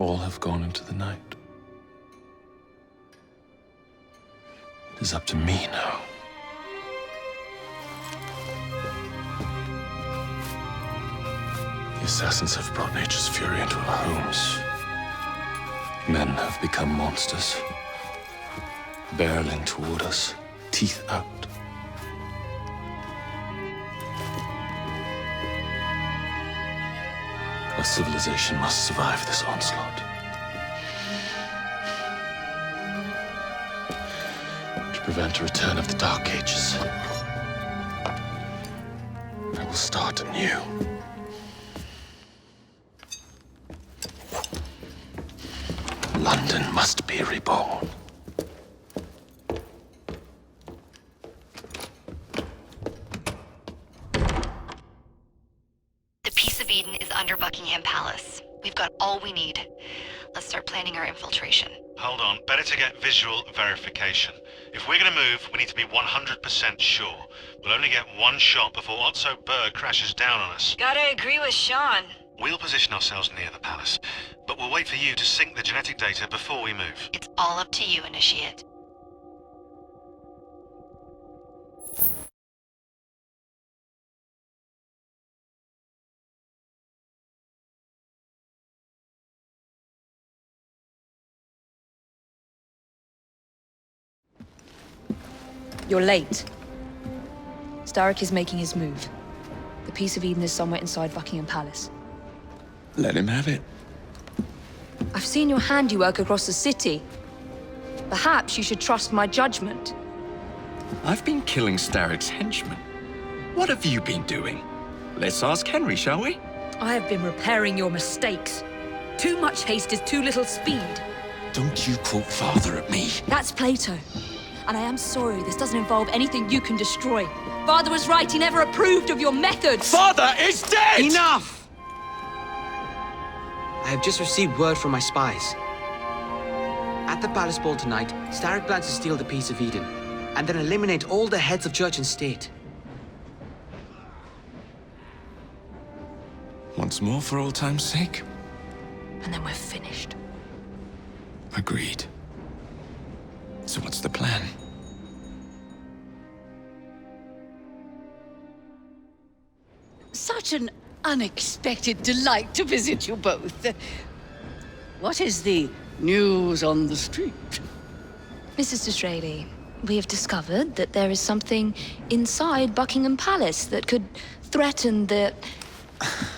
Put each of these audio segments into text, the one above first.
All have gone into the night. It is up to me now. The assassins have brought nature's fury into our homes. Men have become monsters, barreling toward us, teeth out. Our civilization must survive this onslaught. To prevent a return of the Dark Ages, I will start anew. London must be reborn. The Peace of Eden is under Buckingham Palace. We've got all we need. Let's start planning our infiltration. Hold on, better to get visual verification. If we're gonna move, we need to be 100% sure. We'll only get one shot before Otso Berg crashes down on us. Gotta agree with Sean. We'll position ourselves near the palace, but we'll wait for you to sync the genetic data before we move. It's all up to you, Initiate. You're late. Starrick is making his move. The Peace of Eden is somewhere inside Buckingham Palace. Let him have it. I've seen your handiwork across the city. Perhaps you should trust my judgment. I've been killing Starrick's henchmen. What have you been doing? Let's ask Henry, shall we? I have been repairing your mistakes. Too much haste is too little speed. Don't you quote Father at me. That's Plato. And I am sorry this doesn't involve anything you can destroy. Father was right, he never approved of your methods. Father is dead! Enough! I have just received word from my spies. At the Palace Ball tonight, Starrick plans to steal the Peace of Eden, and then eliminate all the heads of church and state. Once more for old time's sake? And then we're finished. Agreed. So what's the plan? Such an unexpected delight to visit you both. What is the news on the street? Mrs. Disraeli, we have discovered that there is something inside Buckingham Palace that could threaten the...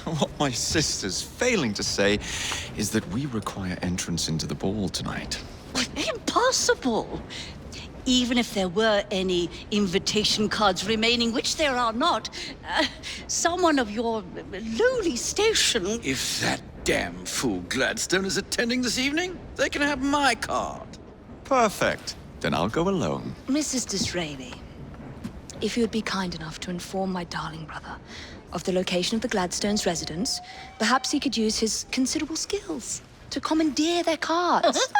What my sister's failing to say is that we require entrance into the ball tonight. Impossible! Even if there were any invitation cards remaining, which there are not, someone of your lowly station... If that damn fool Gladstone is attending this evening, they can have my card. Perfect. Then I'll go alone. Mrs. Disraeli, if you would be kind enough to inform my darling brother of the location of the Gladstones' residence, perhaps he could use his considerable skills to commandeer their cards.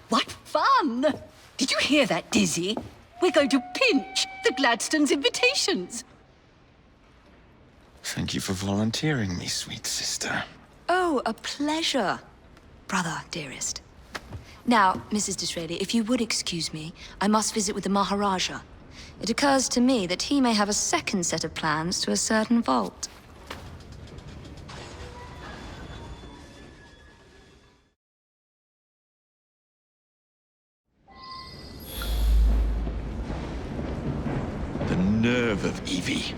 What fun! Did you hear that, Dizzy? We're going to pinch the Gladstones' invitations. Thank you for volunteering me, sweet sister. Oh, a pleasure, brother, dearest. Now, Mrs. Disraeli, if you would excuse me, I must visit with the Maharaja. It occurs to me that he may have a second set of plans to a certain vault. The nerve of Evie.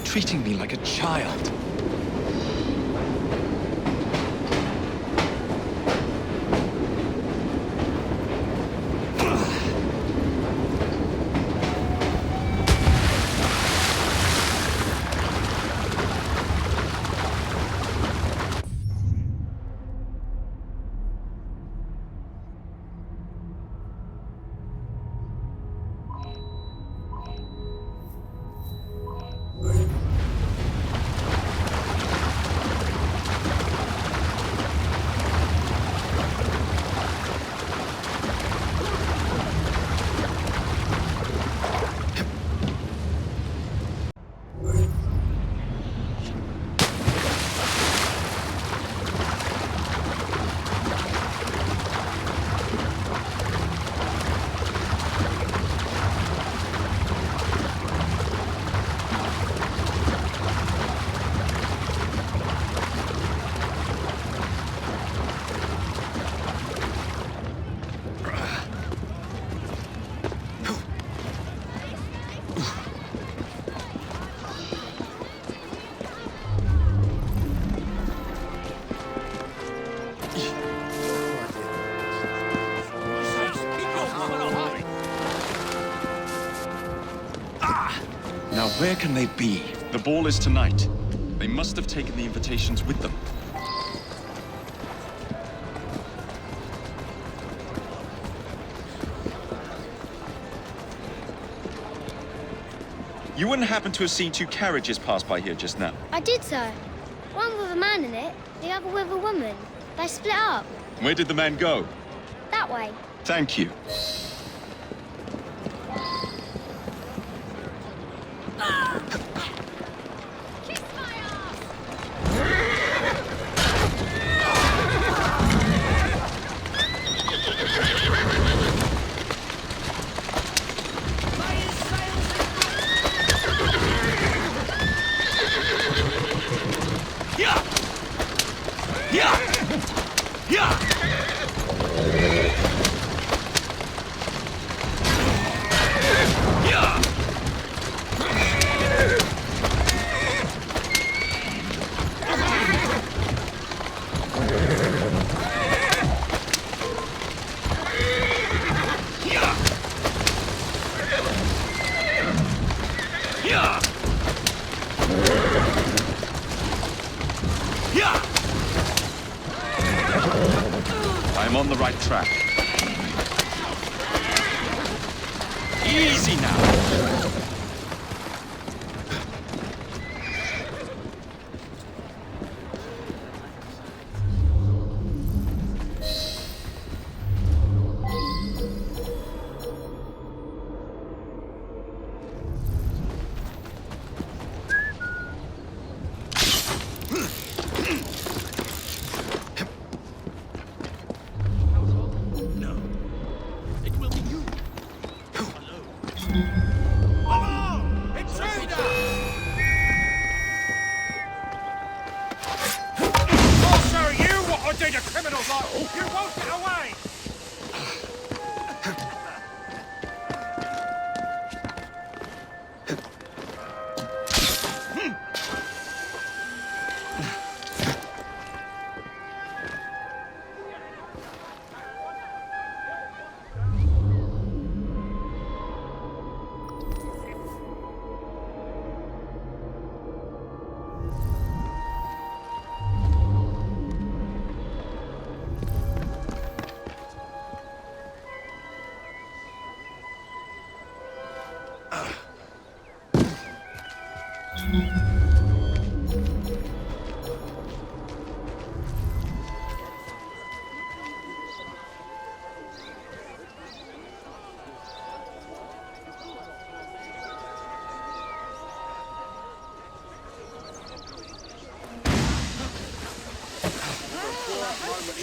Treating me like a child. Now, where can they be? The ball is tonight. They must have taken the invitations with them. You wouldn't happen to have seen two carriages pass by here just now? I did so. One with a man in it, the other with a woman. They split up. Where did the man go? That way. Thank you. I'm on the right track. Easy now.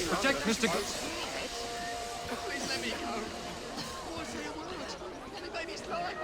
Protect Mr. Please let me go. All I say a word. The baby's dying.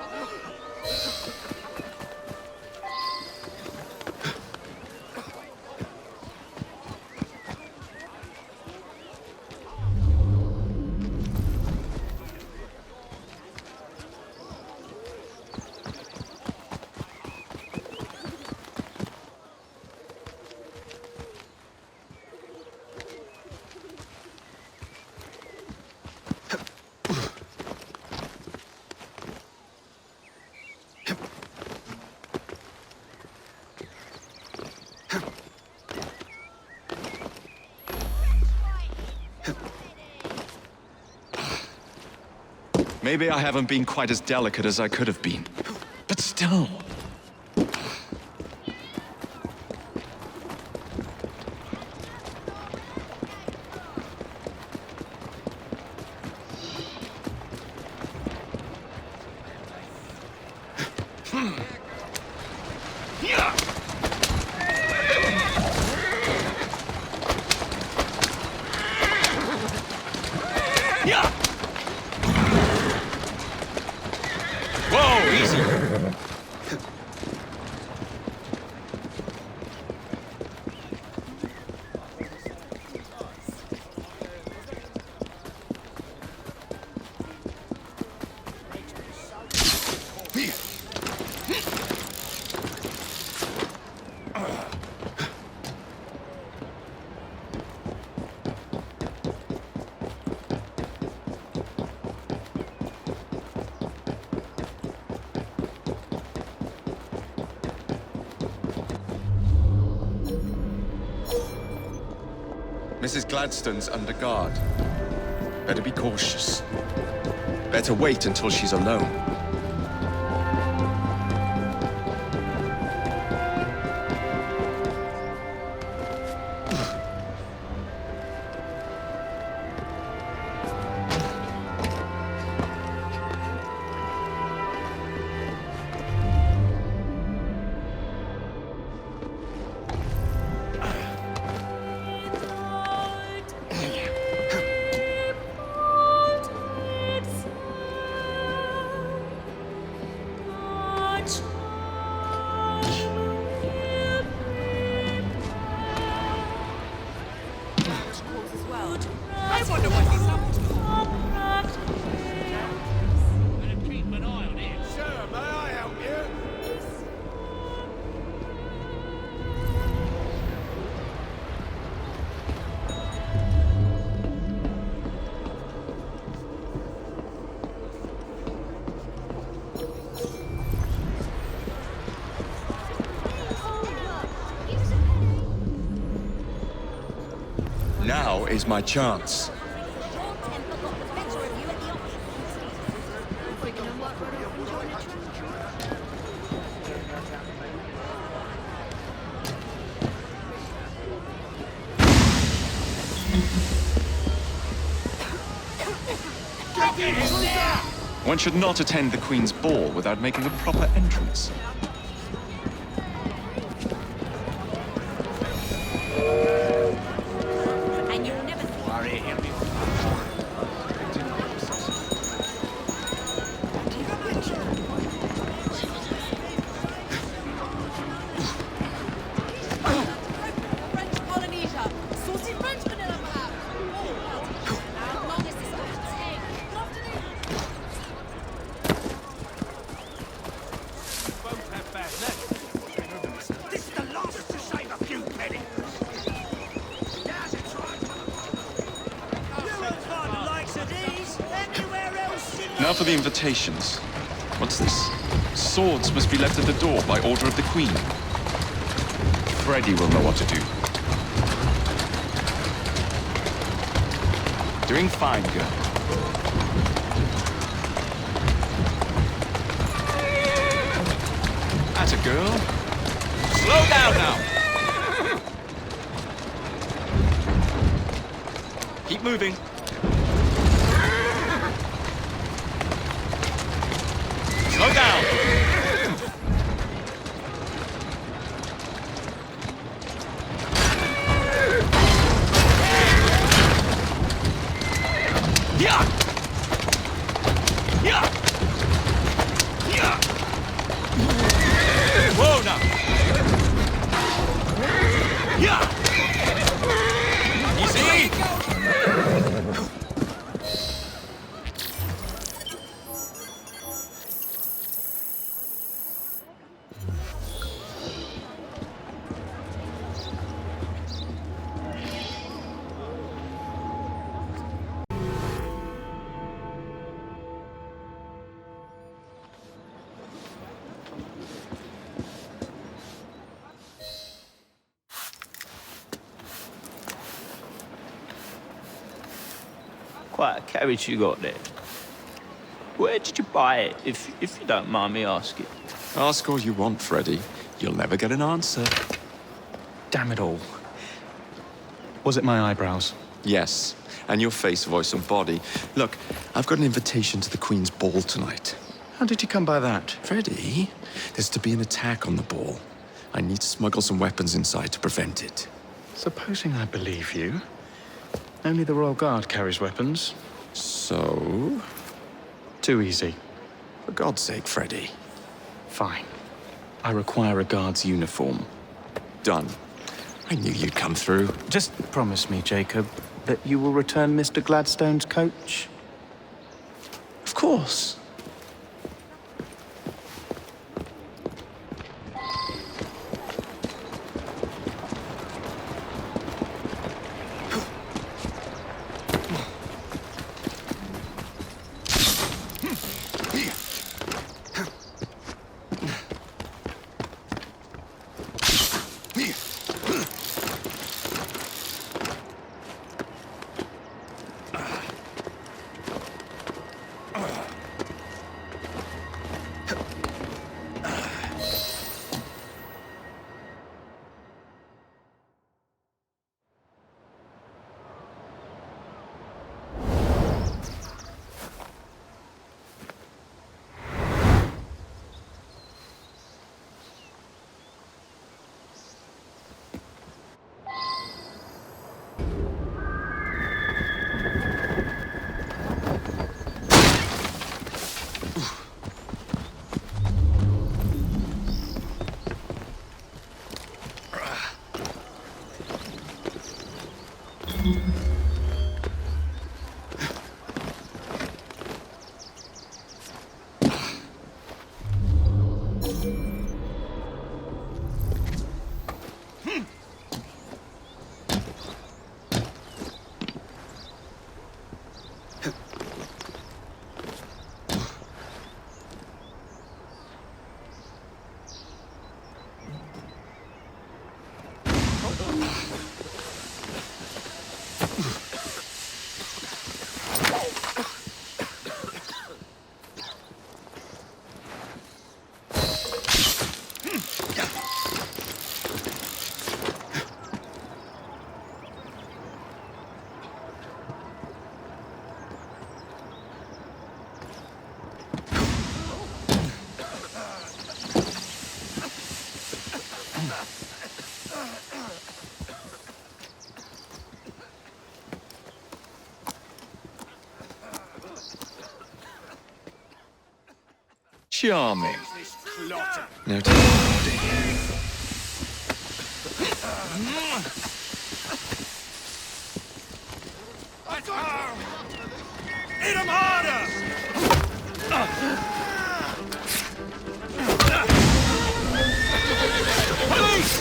Maybe I haven't been quite as delicate as I could have been. But still. Mrs. Gladstone's under guard. Better be cautious. Better wait until she's alone. Now is my chance. One should not attend the Queen's ball without making a proper entrance. Now for the invitations. What's this? Swords must be left at the door by order of the Queen. Freddy will know what to do. Doing fine, girl. That's a girl. Slow down now. Keep moving. Slow down! Yeah! Yeah! Yeah! Whoa, now! Yeah! Easy! Quite a carriage you got there. Where did you buy it, if you don't mind me asking? Ask all you want, Freddy. You'll never get an answer. Damn it all. Was it my eyebrows? Yes, and your face, voice, and body. Look, I've got an invitation to the Queen's ball tonight. How did you come by that? Freddy, there's to be an attack on the ball. I need to smuggle some weapons inside to prevent it. Supposing I believe you. Only the Royal Guard carries weapons. So? Too easy. For God's sake, Freddy. Fine. I require a guard's uniform. Done. I knew you'd come through. Just promise me, Jacob, that you will return Mr. Gladstone's coach? Of course. Charming. No time. Hit him harder! Police!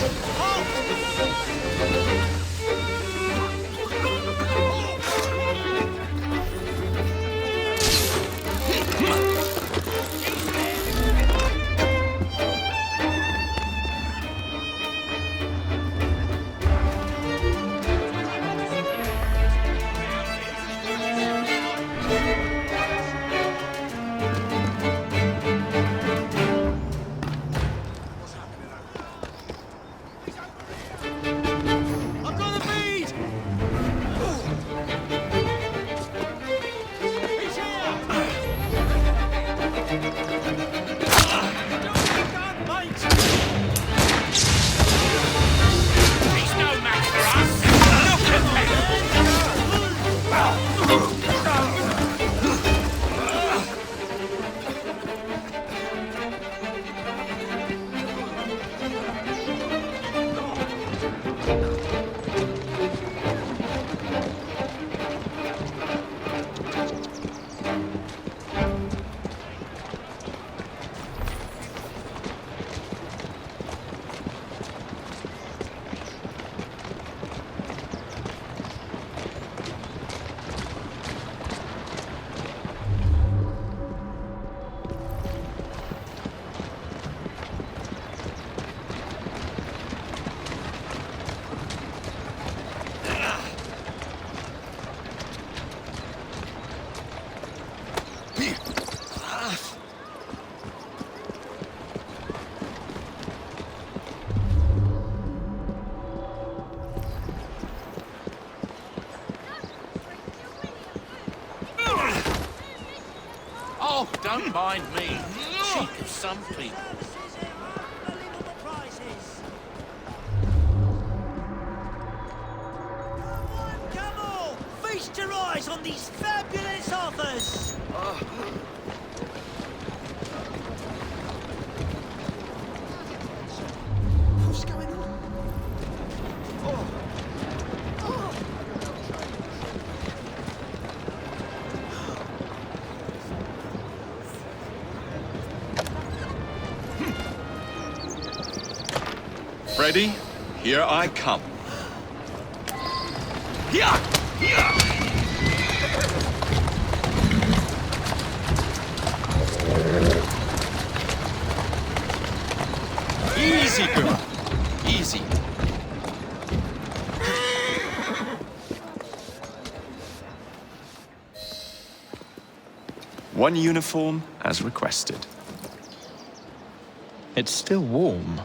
Oh, don't mind me. Cheek of some people. Come on! Feast your eyes on these fabulous offers! What's going on? Ready? Here I come. Easy, girl. Easy. One uniform as requested. It's still warm.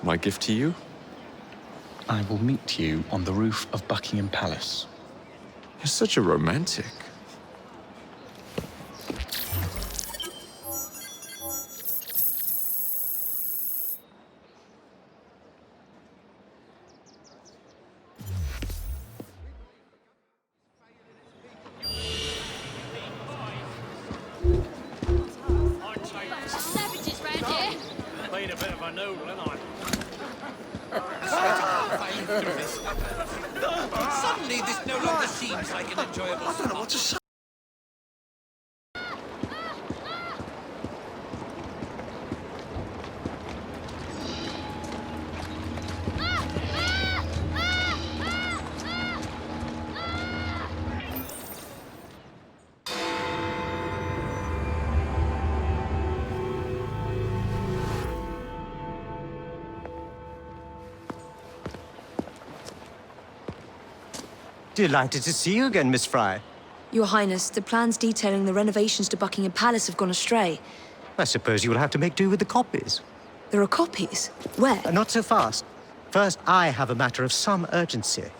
My gift to you? I will meet you on the roof of Buckingham Palace. You're such a romantic. Savages round here. Been a bit of a noodle, haven't I? Suddenly, this no longer seems like an enjoyable spot. I don't know what to say. Delighted to see you again, Miss Frye. Your Highness, the plans detailing the renovations to Buckingham Palace have gone astray. I suppose you will have to make do with the copies. There are copies? Where? Not so fast. First, I have a matter of some urgency.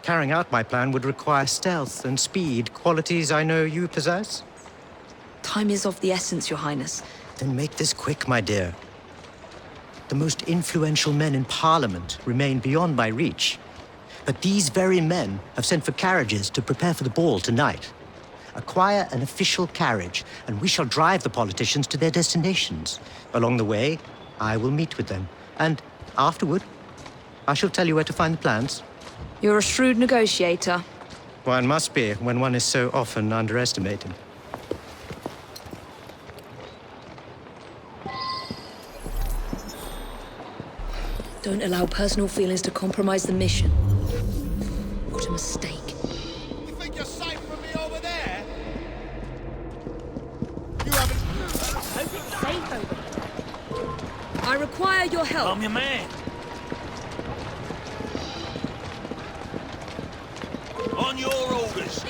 Carrying out my plan would require stealth and speed, qualities I know you possess. Time is of the essence, Your Highness. Then make this quick, my dear. The most influential men in Parliament remain beyond my reach. But these very men have sent for carriages to prepare for the ball tonight. acquire an official carriage, and we shall drive the politicians to their destinations. Along the way, I will meet with them, and afterward, I shall tell you where to find the plans. You're a shrewd negotiator. One must be when one is so often underestimated. Don't allow personal feelings to compromise the mission. What a mistake. You think you're safe from me over there? You haven't... Safe over. I require your help. I'm your man. On your orders.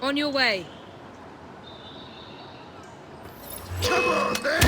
On your way. Come on, then!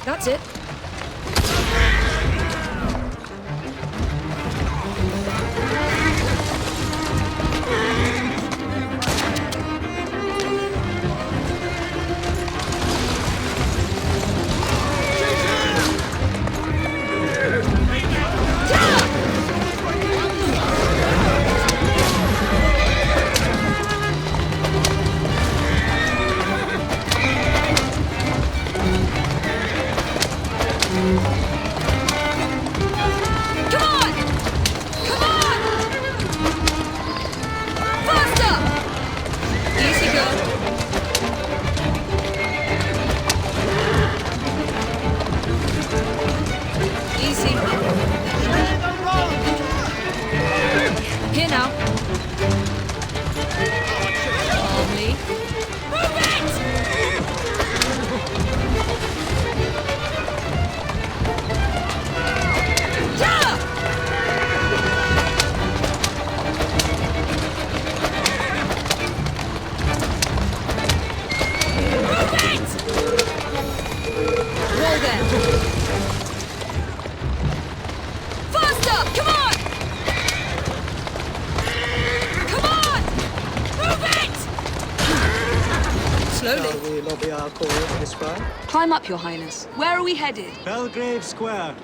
That's it. Here now. Slowly. Shall we lobby our call, Miss Frye? Climb up, Your Highness. Where are we headed? Belgrave Square.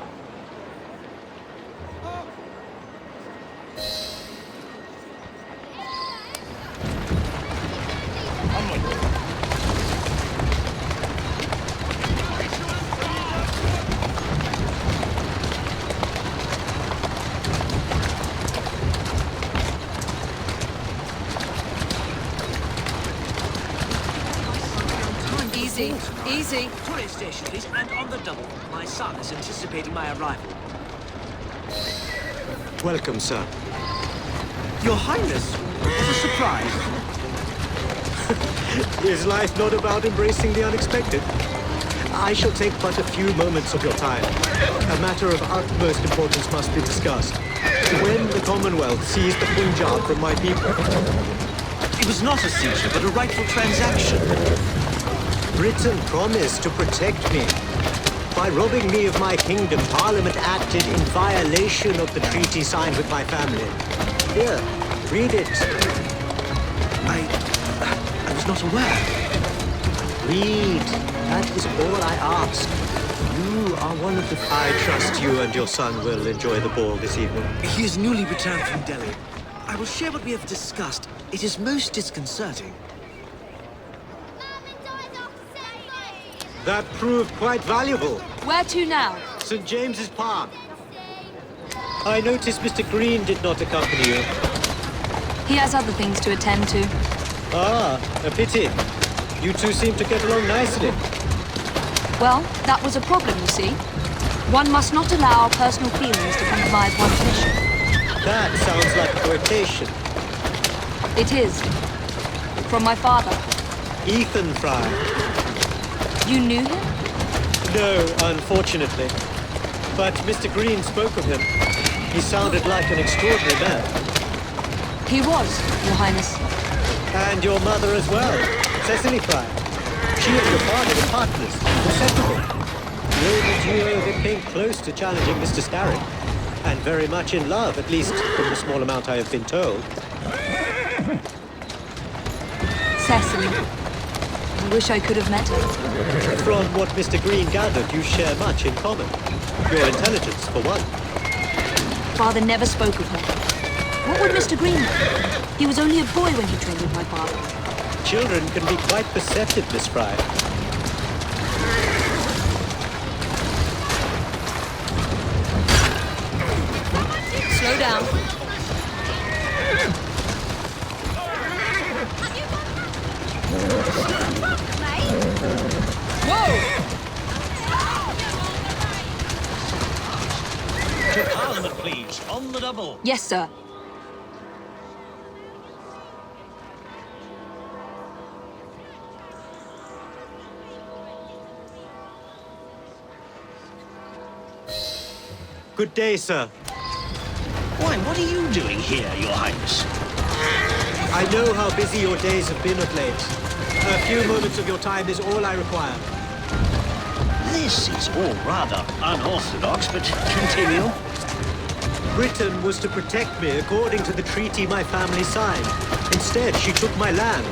Easy, easy. Police station, please, and on the double. My son is anticipating my arrival. Welcome, sir. Your Highness, what a surprise. Is life not about embracing the unexpected? I shall take but a few moments of your time. A matter of utmost importance must be discussed. When the Commonwealth seized the Punjab from my people... It was not a seizure, but a rightful transaction. Britain promised to protect me. By robbing me of my kingdom, Parliament acted in violation of the treaty signed with my family. Here, read it. I was not aware. Read. That is all I ask. You are one of the... I trust you and your son will enjoy the ball this evening. He is newly returned from Delhi. I will share what we have discussed. It is most disconcerting. That proved quite valuable. Where to now? St. James's Park. I noticed Mr. Green did not accompany you. He has other things to attend to. Ah, a pity. You two seem to get along nicely. Well, that was a problem, you see. One must not allow our personal feelings to compromise one's mission. That sounds like a quotation. It is. From my father. Ethan Frye. You knew him? No, unfortunately. But Mr. Green spoke of him. He sounded like an extraordinary man. He was, Your Highness. And your mother as well, Cecily Frye. She and your father were partners, inseparable. The old duo that came close to challenging Mr. Starrick. And very much in love, at least from the small amount I have been told. Cecily. I wish I could have met her. From what Mr. Green gathered, you share much in common. Your intelligence, for one. Father never spoke of her. What would Mr. Green know? He was only a boy when he trained with my father. Children can be quite perceptive, Miss Frye. Slow down. Whoa! To Parliament, please. On the double. Yes, sir. Good day, sir. Why, what are you doing here, Your Highness? I know how busy your days have been of late. A few moments of your time is all I require. This is all rather unorthodox, but continue. Britain was to protect me according to the treaty my family signed. Instead, she took my land.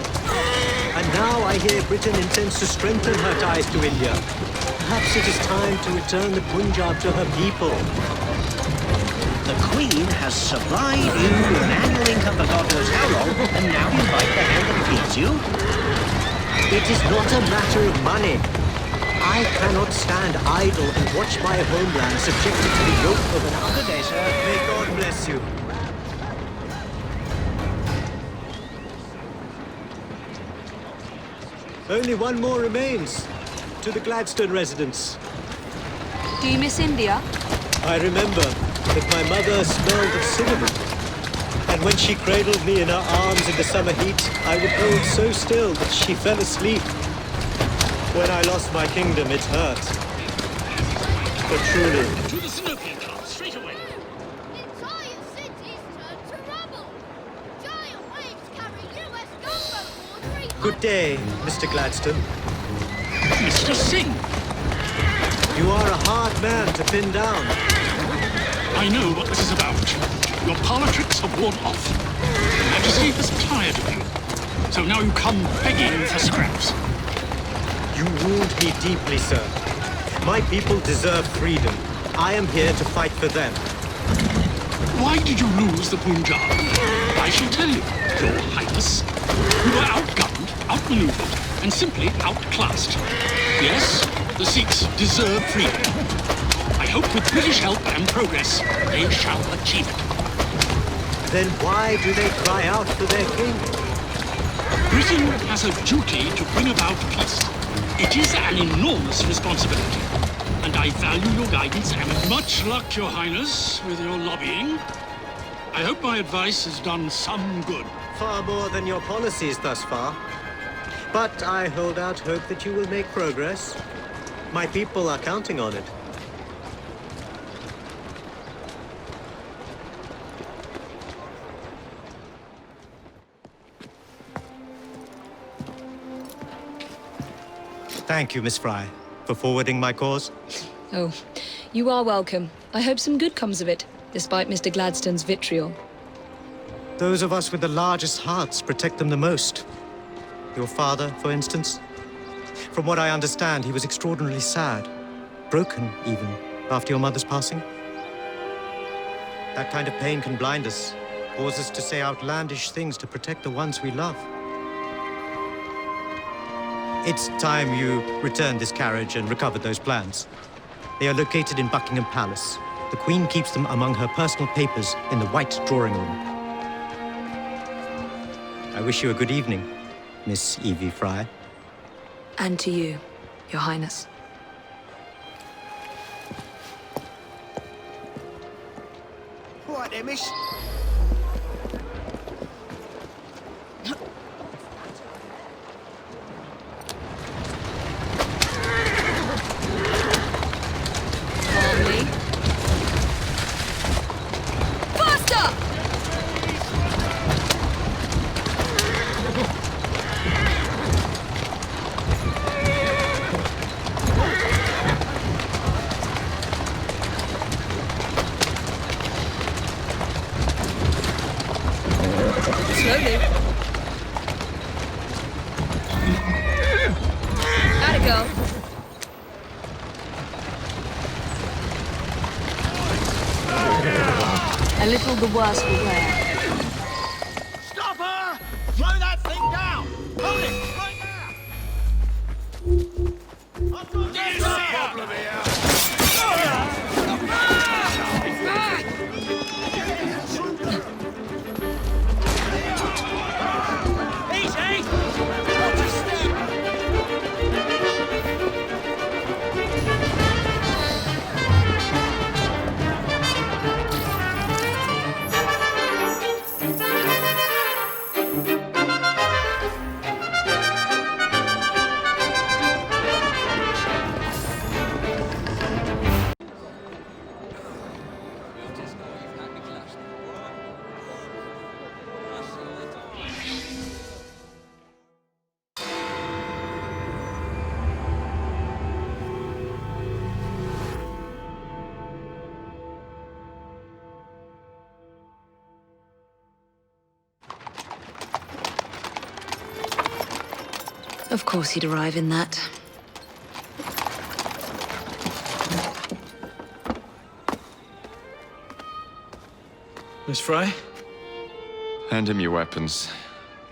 And now I hear Britain intends to strengthen her ties to India. Perhaps it is time to return the Punjab to her people. The Queen has supplied you with an annual income for God knows how long, and now you bite the hand that feeds you? It is not a matter of money. I cannot stand idle and watch my homeland subjected to the yoke of another. Good day, sir. May God bless you. Only one more remains. To the Gladstone residence. Do you miss India? I remember that my mother smelled of cinnamon. And when she cradled me in her arms in the summer heat, I would hold so still that she fell asleep. When I lost my kingdom, it hurt. But truly... To the Sinopian car, straight away. Entire cities turn to rubble. Giant waves carry US gunboat. Good day, Mr. Gladstone. Mr. Singh! You are a hard man to pin down. I know what this is about. Your parlor tricks have worn off. Your Majesty is tired of you. So now you come begging for scraps. You wound me deeply, sir. My people deserve freedom. I am here to fight for them. Why did you lose the Punjab? I shall tell you, Your Highness. You were outgunned, outmaneuvered, and simply outclassed. Yes, the Sikhs deserve freedom. I hope with British help and progress, they shall achieve it. Then why do they cry out for their king? Britain has a duty to bring about peace. It is an enormous responsibility, and I value your guidance and much luck, Your Highness, with your lobbying. I hope my advice has done some good. Far more than your policies thus far. But I hold out hope that you will make progress. My people are counting on it. Thank you, Miss Frye, for forwarding my cause. Oh, you are welcome. I hope some good comes of it, despite Mr. Gladstone's vitriol. Those of us with the largest hearts protect them the most. Your father, for instance. From what I understand, he was extraordinarily sad. Broken, even, after your mother's passing. That kind of pain can blind us, cause us to say outlandish things to protect the ones we love. It's time you returned this carriage and recovered those plans. They are located in Buckingham Palace. The Queen keeps them among her personal papers in the White Drawing Room. I wish you a good evening, Miss Evie Frye. And to you, Your Highness. Right there, miss. Slowly. Gotta go. A little the worse for wear. Stop her! Throw that thing down! Hold it! Right now! I've got a problem here! Of course he'd arrive in that. Miss Frye? Hand him your weapons.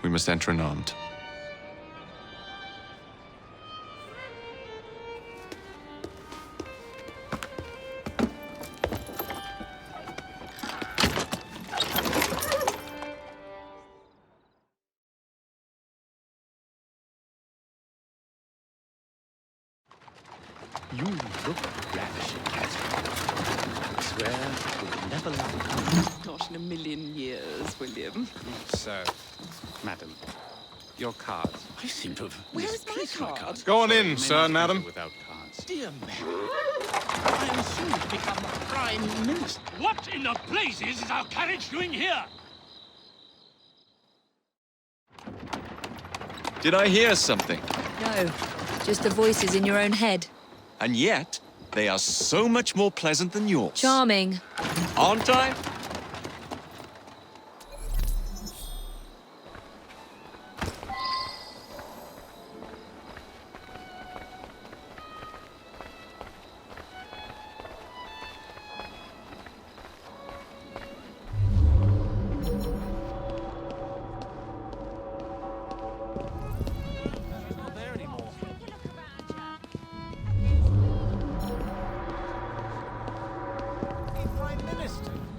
We must enter unarmed. You look ravishing, Catherine. I swear I will never love you. Not in a million years, William. So, madam, your cards. I seem to have Where's my card? Go on in, sir, madam. Without cards. Dear Mary, I am soon to become Prime Minister. What in the blazes is our carriage doing here? Did I hear something? No, just the voices in your own head. And yet, they are so much more pleasant than yours. Charming. Aren't I?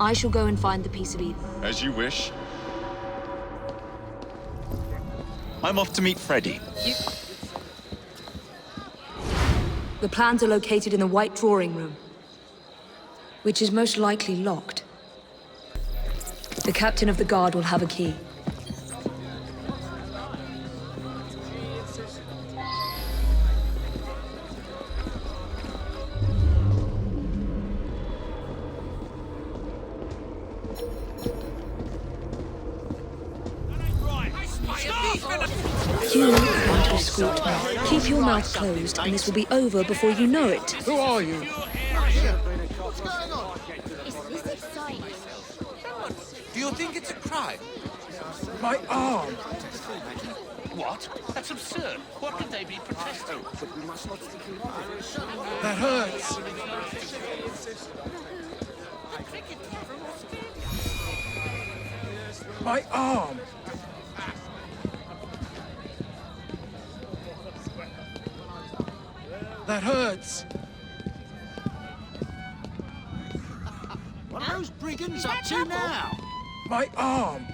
I shall go and find the piece of Eden. As you wish. I'm off to meet Freddy. The plans are located in the white drawing room, which is most likely locked. The captain of the guard will have a key. You want to escort me. Keep your mouth closed, and this will be over before you know it. Who are you? What's going on? Is this exciting? Do you think it's a crime? My arm. What? That's absurd. What could they be protesting? That hurts. My arm. That hurts. What are those brigands up to now? My arm.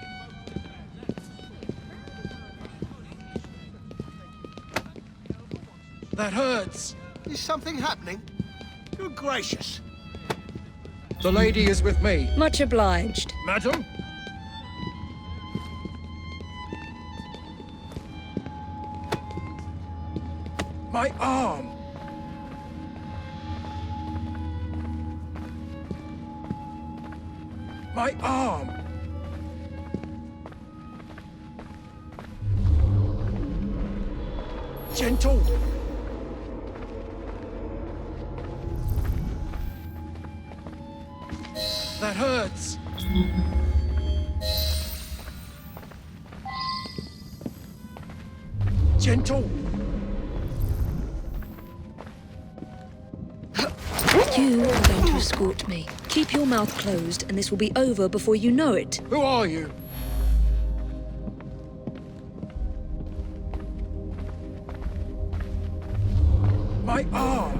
That hurts. Is something happening? Good gracious. The lady is with me. Much obliged. Madam? My arm. My arm. Gentle. That hurts. Gentle. You are going to escort me. Keep your mouth closed, and this will be over before you know it. Who are you? My arm.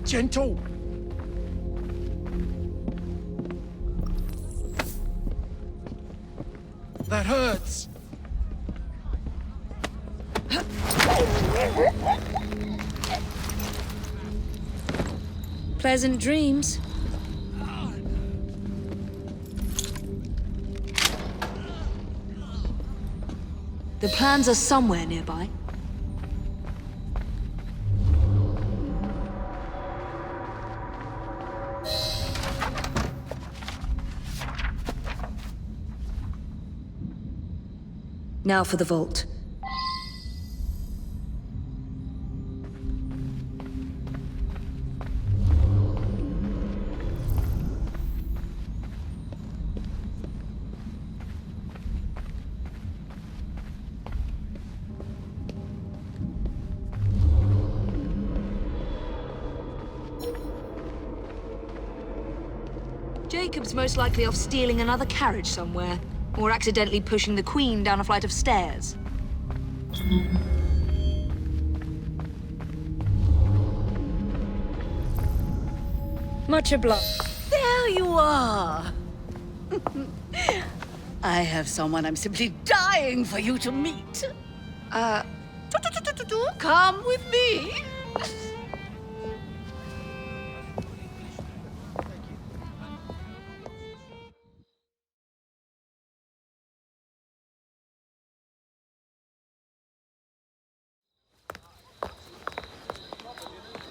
Gentle. That hurts. Pleasant dreams. The plans are somewhere nearby. Now for the vault. Jacob's most likely off stealing another carriage somewhere, or accidentally pushing the Queen down a flight of stairs. Much obliged. There you are! I have someone I'm simply dying for you to meet. Come with me.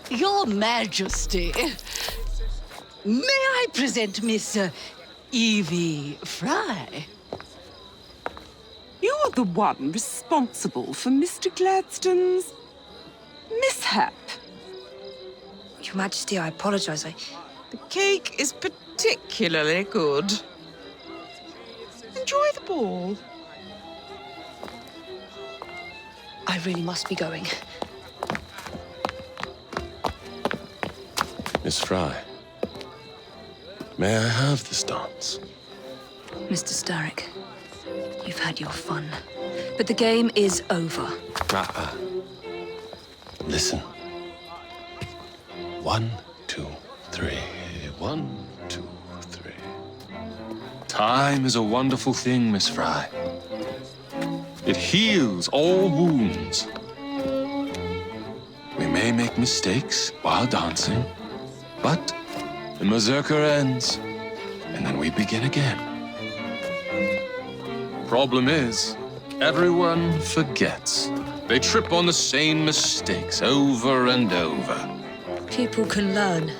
Your Majesty, may I present Miss Evie Frye? You're the one responsible for Mr. Gladstone's mishap. Your Majesty, I apologize. The cake is particularly good. Enjoy the ball. I really must be going. Miss Frye, may I have this dance? Mr. Starrick, you've had your fun, but the game is over. Listen, 1, 2, 3. 1, 2, 3. Time is a wonderful thing, Miss Frye. It heals all wounds. We may make mistakes while dancing, but the mazurka ends, and then we begin again. Problem is, everyone forgets. They trip on the same mistakes over and over. People can learn.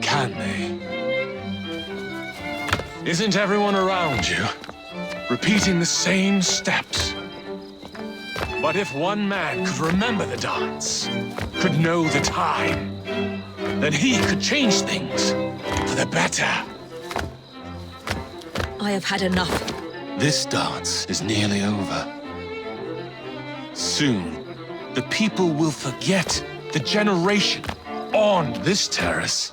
Can they? Isn't everyone around you repeating the same steps? But if one man could remember the dance, could know the time, then he could change things for the better. I have had enough. This dance is nearly over. Soon, the people will forget the generation on this terrace.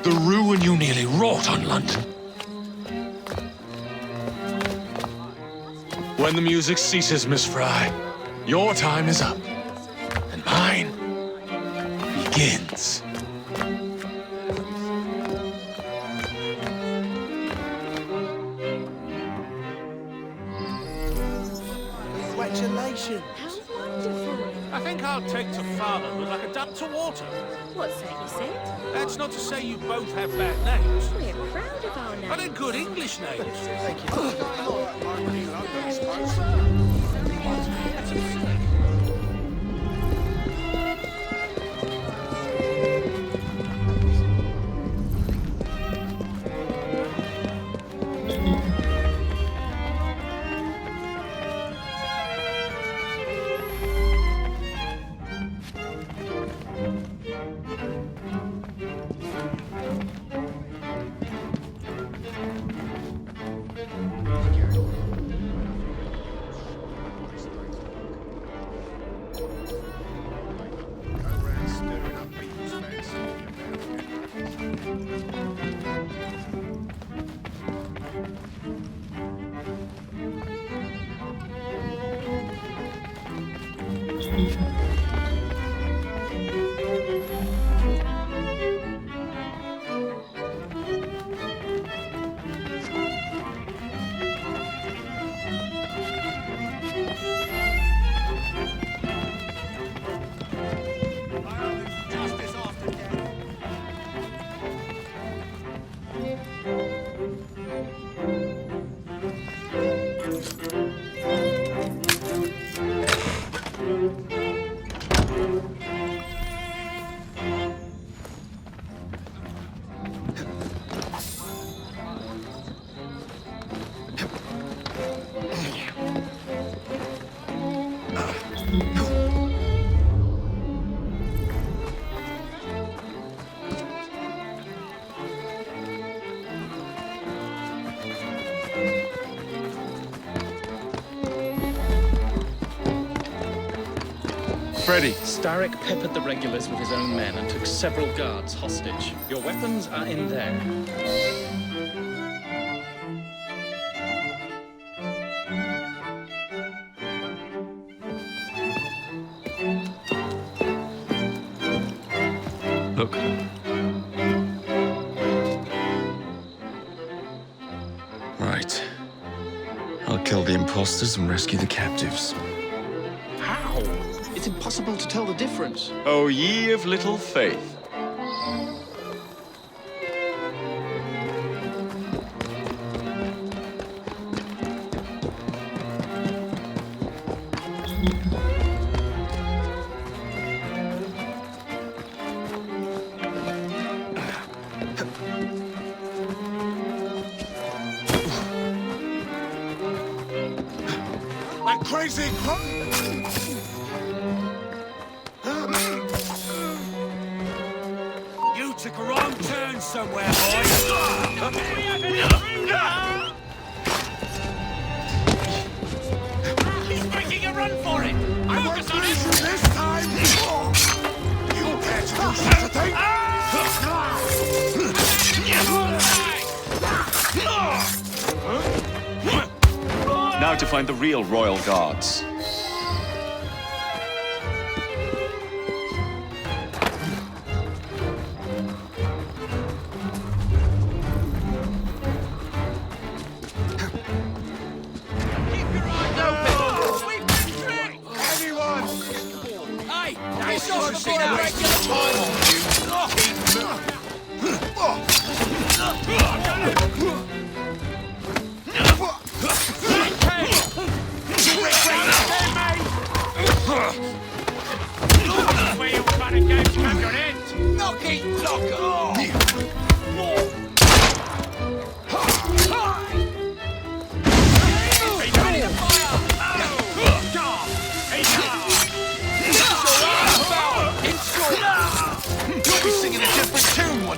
The ruin you nearly wrought on London. When the music ceases, Miss Frye, your time is up, and mine begins. Congratulations. How wonderful. I think I'll take to fatherhood like a duck to water. What's that you said? That's not to say you both have bad names. We're proud of our names. But they're good English names. Thank you. Freddy. Starrick peppered the regulars with his own men and took several guards hostage. Your weapons are in there. Look. Right. I'll kill the imposters and rescue the captives. How? It's impossible to tell the difference. Oh, ye of little faith. Like crazy. You took a wrong turn somewhere, boy. He's making a run for it. Focus on it. This time. You can't do such a thing. Now to find the real royal guards.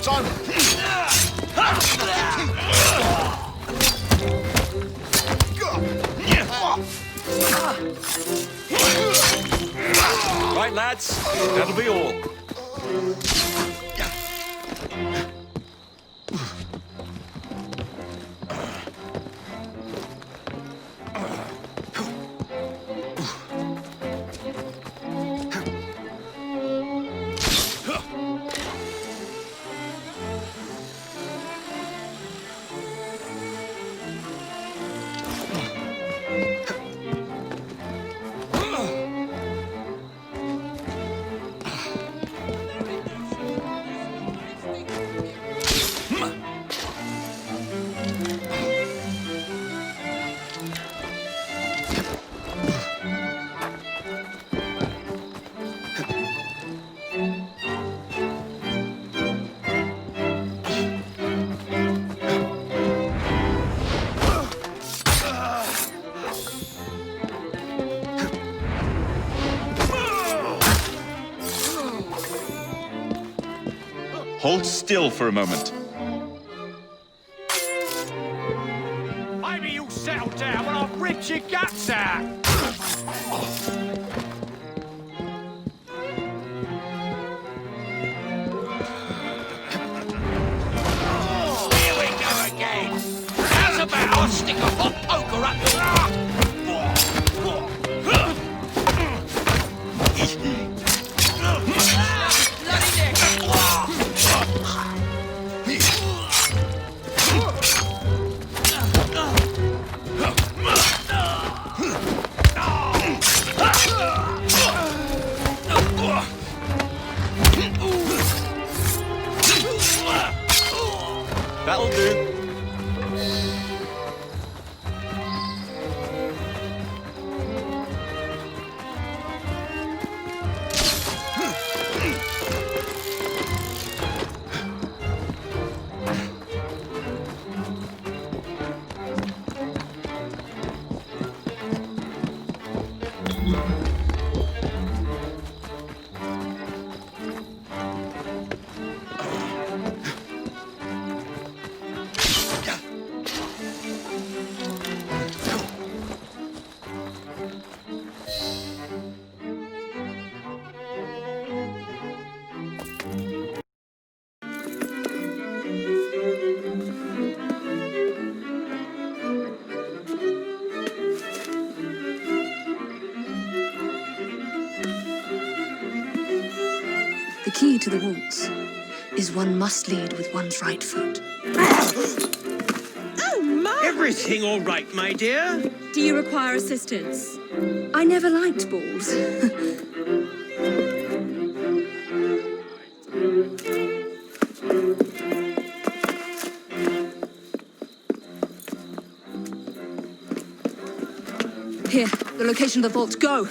What's on? Right, lads. That'll be all. Hold still for a moment. Maybe you'll settle down when I've ripped your guts out. Here we go again. How's about I stick a hot poker up your... That'll do. The key to the waltz is one must lead with one's right foot. Oh, my! Everything all right, my dear? Do you require assistance? I never liked balls. Here, the location of the vault. Go!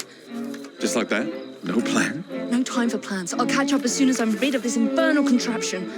Just like that? No plan? No time for plans. I'll catch up as soon as I'm rid of this infernal contraption.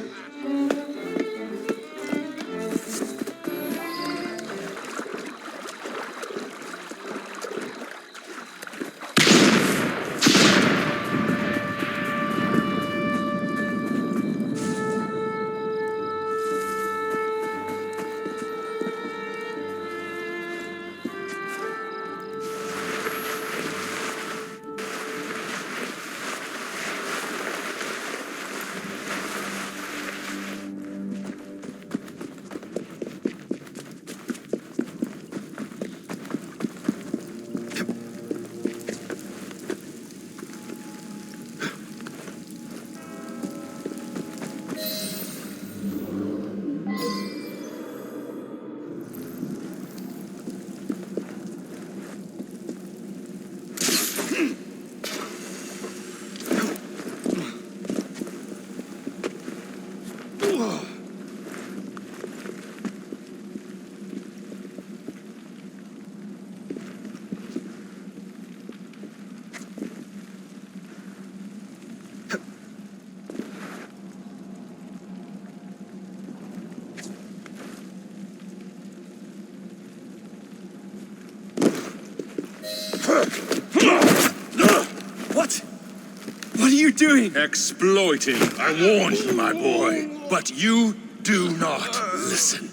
doing? Exploiting. I warned you, my boy. But you do not listen.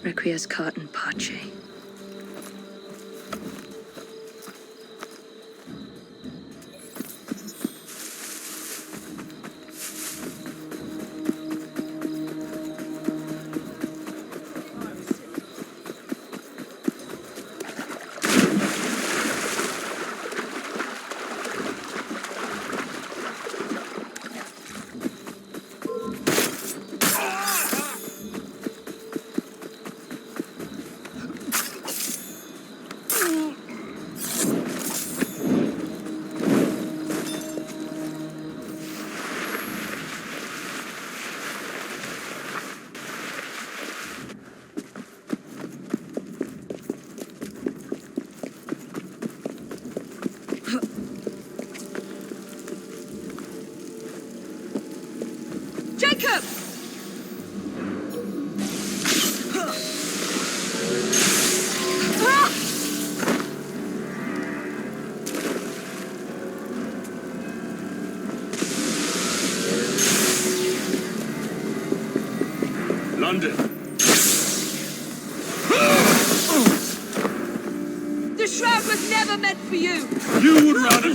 Requiescat in pace. Jacob! London. The shroud was never meant for you! You would rather...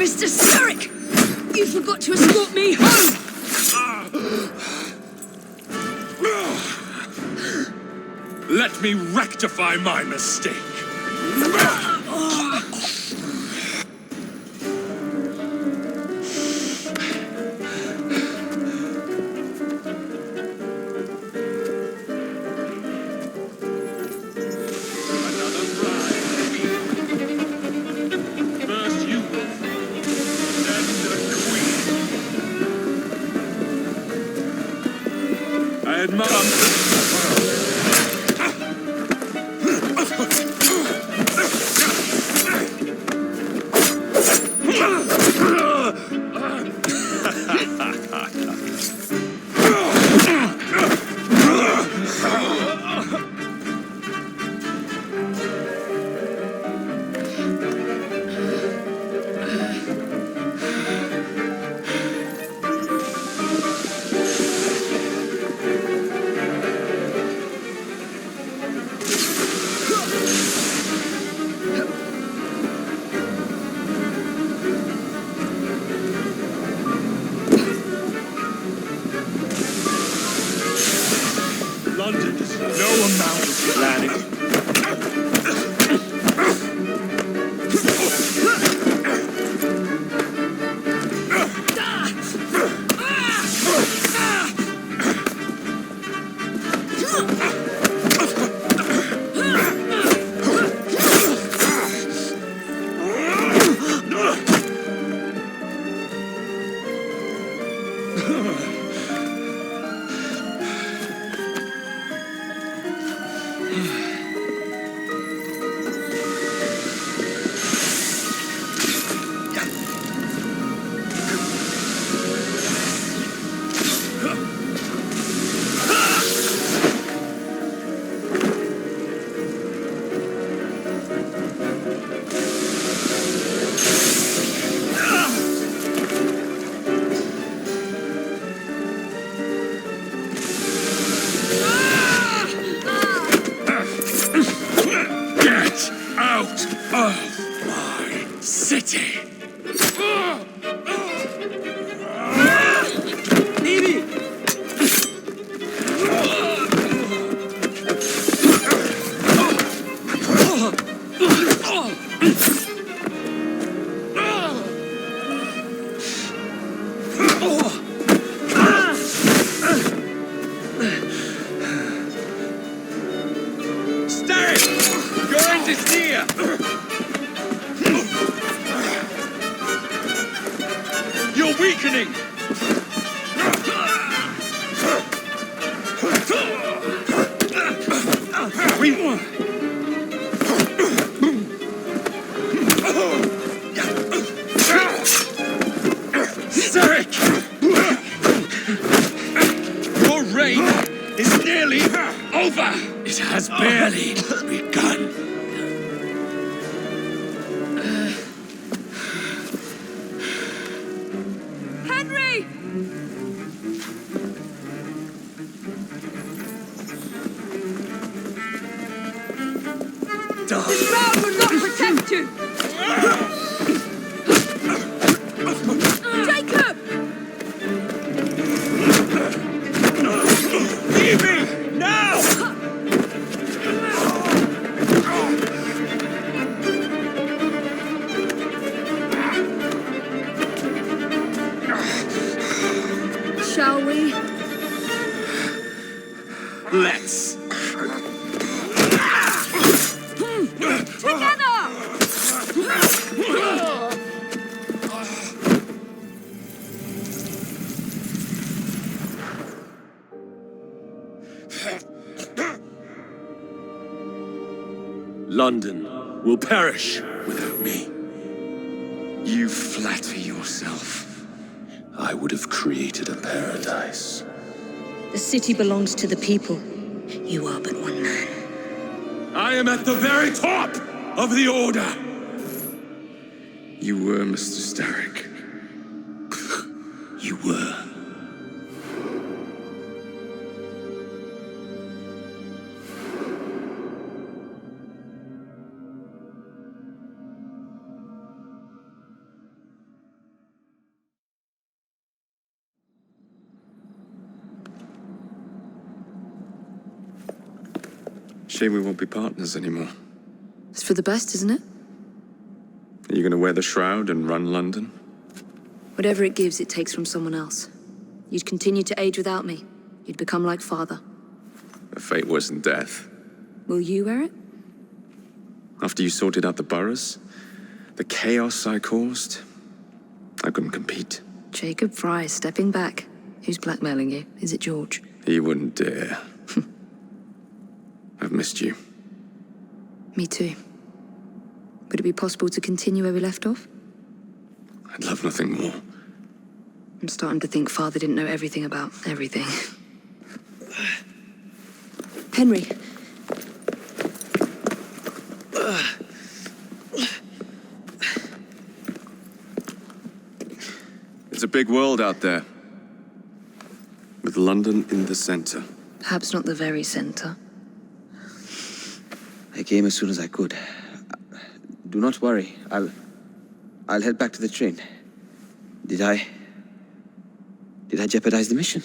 Mr. Sarek! You forgot to escort me home! Let me rectify my mistake. First you, then the queen. I admire... London, no amount of planning. You're weakening! is nearly over. It has barely begun. Henry! This round will not protect you! Jacob! Evie! Now! Shall we? Let's. Together! London will perish without me. You flatter yourself. I would have created a paradise. The city belongs to the people. You are but one man. I am at the very top of the Order! You were, Mr. Starrick. You were. Shame we won't be partners anymore. It's for the best, isn't it? Are you going to wear the shroud and run London? Whatever it gives, it takes from someone else. You'd continue to age without me. You'd become like father. A fate worse than death. Will you wear it? After you sorted out the boroughs, the chaos I caused, I couldn't compete. Jacob Frye stepping back. Who's blackmailing you? Is it George? He wouldn't dare. I've missed you. Me too. Would it be possible to continue where we left off? I'd love nothing more. I'm starting to think Father didn't know everything about everything. Henry. It's a big world out there. With London in the center. Perhaps not the very center. I came as soon as I could. Do not worry. I'll head back to the train. Did I jeopardize the mission?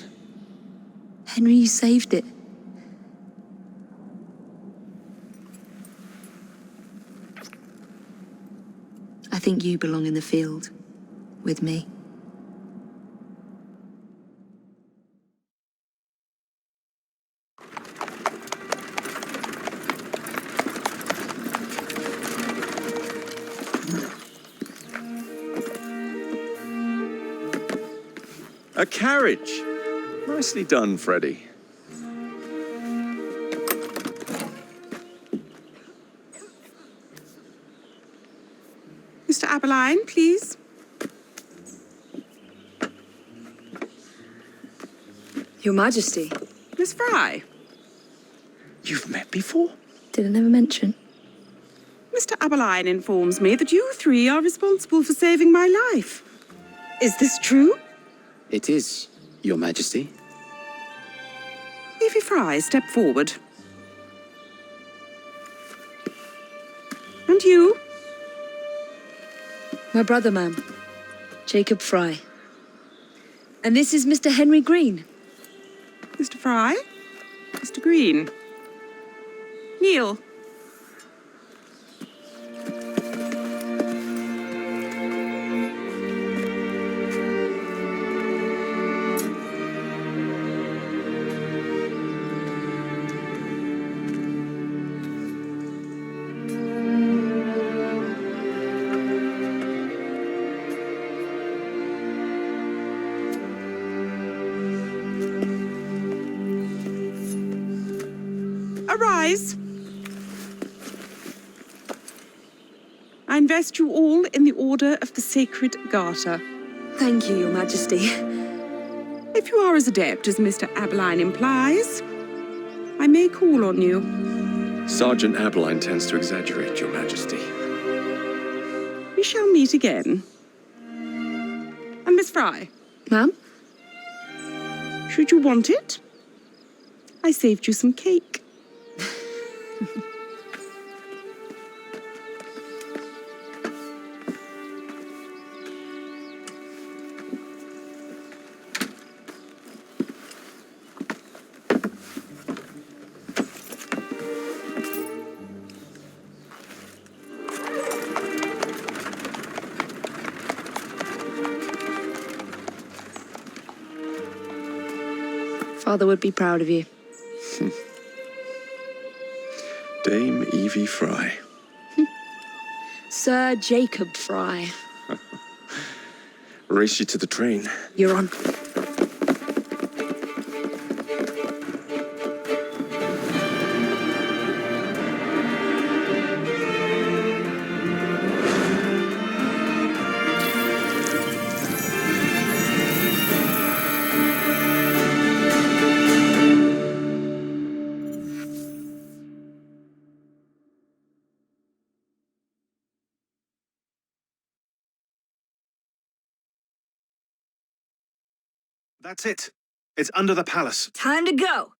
Henry, you saved it. I think you belong in the field. With me. A carriage! Nicely done, Freddy. Mr. Aberline, please. Your Majesty. Miss Frye. You've met before? Did I never mention? Mr. Aberline informs me that you three are responsible for saving my life. Is this true? It is, Your Majesty. Evie Frye, step forward. And you? My brother, ma'am. Jacob Frye. And this is Mr. Henry Green. Mr. Frye? Mr. Green? Kneel. Arise. I invest you all in the Order of the Sacred Garter. Thank you, Your Majesty. If you are as adept as Mr. Aberline implies, I may call on you. Sergeant Abeline tends to exaggerate, Your Majesty. We shall meet again. And Miss Frye? Ma'am? Should you want it? I saved you some cake. Father would be proud of you. Dame Evie Frye. Sir Jacob Frye. Race you to the train. You're on. That's it. It's under the palace. Time to go.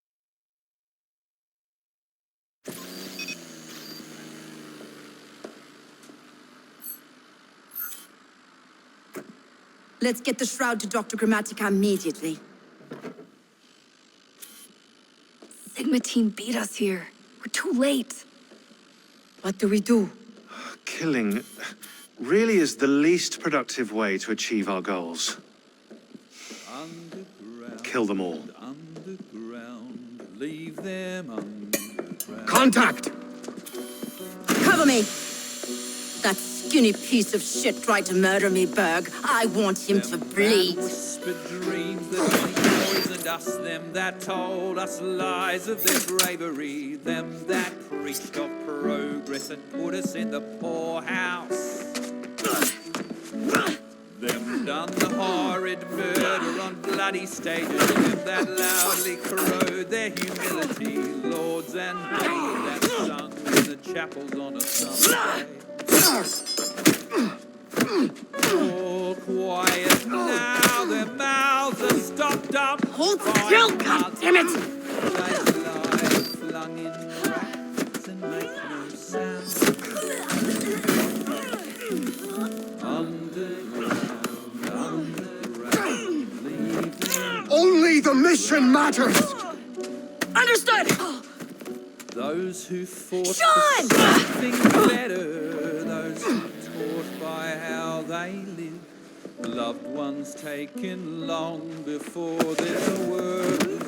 Let's get the shroud to Dr. Grammatica immediately. Sigma team beat us here. We're too late. What do we do? Killing really is the least productive way to achieve our goals. Kill them all. Leave them underground. Contact! Cover me! That skinny piece of shit tried to murder me, Berg. I want him to bleed. Whispered dreams that poisoned us, them that told us lies of their bravery, them that preached of progress and put us in the poorhouse. Them done the horrid murder on bloody stages, them that loudly corrode their humility, lords and ladies that sung in the chapels on a summer day. All quiet now, their mouths are stopped up. Hold still, goddammit! They lie flung in racks and make no sound. Only the mission matters! Understood! Those who fought Sean! for something better, those who taught by how they live, loved ones taken long before their word.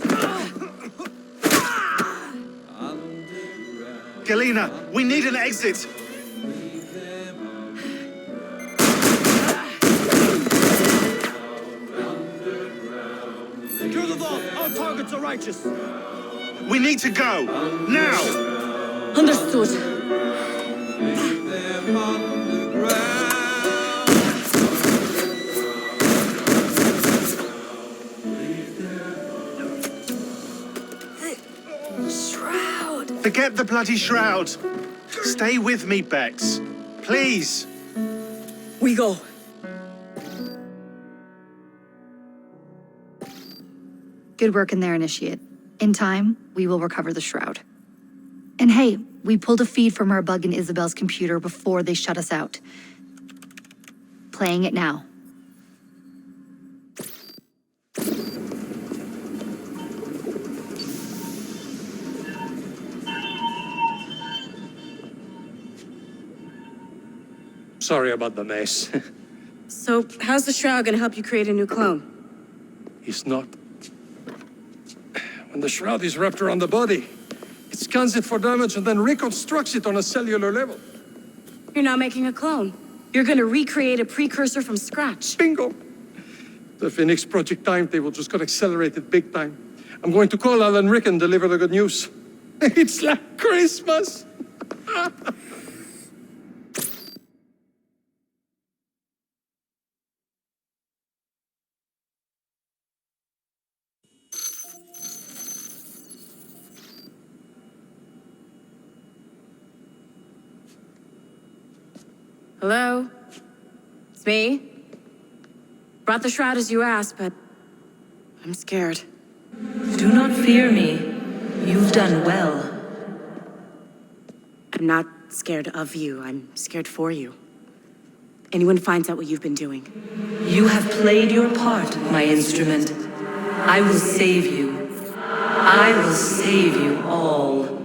Galena, we need an exit! Secure the vault! Our targets are righteous! We need to go! Now! Understood. Leave them underground. Shroud! Forget the bloody shroud! Stay with me, Bex. Please! We go. Good work in there, Initiate. In time, we will recover the shroud. And hey, we pulled a feed from our bug in Isabel's computer before they shut us out. Playing it now. Sorry about the mess. So, how's the shroud gonna help you create a new clone? It's not. When the shroud is wrapped around the body, it scans it for damage and then reconstructs it on a cellular level. You're not making a clone. You're gonna recreate a precursor from scratch. Bingo! The Phoenix Project timetable just got accelerated big time. I'm going to call Alan Rick and deliver the good news. It's like Christmas! Hello? It's me. Brought the shroud as you asked, but I'm scared. Do not fear me. You've done well. I'm not scared of you. I'm scared for you. Anyone finds out what you've been doing. You have played your part, my instrument. I will save you. I will save you all.